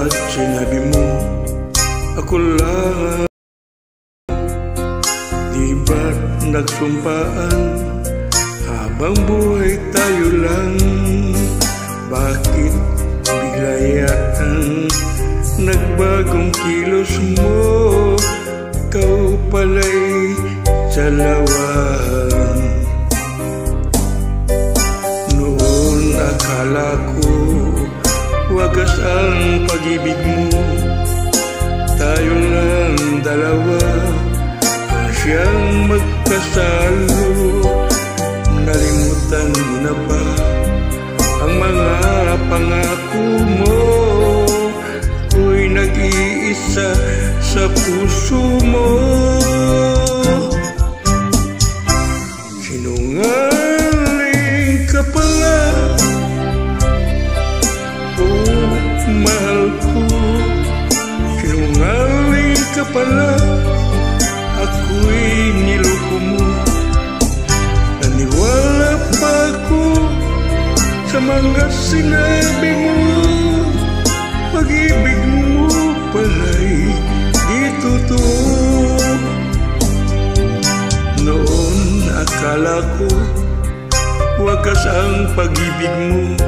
At sinabi mo, ako lang. Di ba't nagsumpaan, habang buhay tayo lang? Bakit biglayaan nagbagong kilos mo? Ikaw pala'y salawan. Noon akala ko wagas ang pag-ibig mo. Tayo lang dalawa ang siyang magkasalo. Nalimutan mo na ba ang mga pangako mo? Ako'y nag-iisa sa puso mo. Sinungaling ka pala, oh mahal ko. Sinungaling ka pala, ako'y niloko mo. Naniwala pa ako sa mga sinabi mo. Pag-ibig mo pala'y di totoo. Noon akala ko wagas ang pag-ibig mo.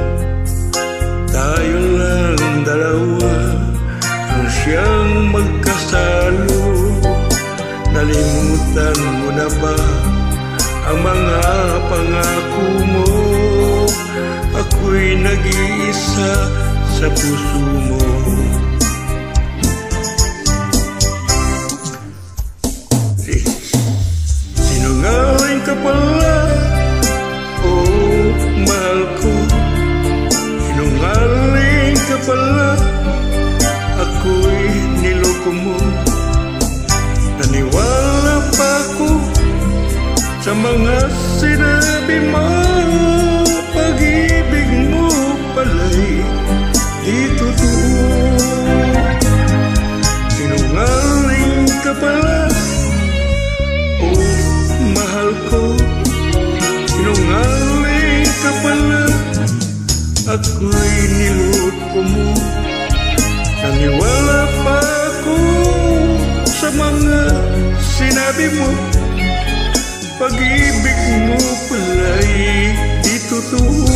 Tayo lang dalawa ang siyang magkasalo. Nalimutan mo na ba ang mga pangako mo? Ako'y nag-iisa sa puso mo. Sinungaling ka pala, oh mahal ko. Sinungaling ka pala, ako'y niloko mo. Naniwala pa ako sa mga sinabi mo. Pag-ibig mo pala'y di totoo. Sinungaling ka pala, oh mahal ko. Sinungaling ka pala, ako'y niloko mo. Naniwala pa ako sa mga sinabi mo. Pag-ibig mo pala'y di totoo.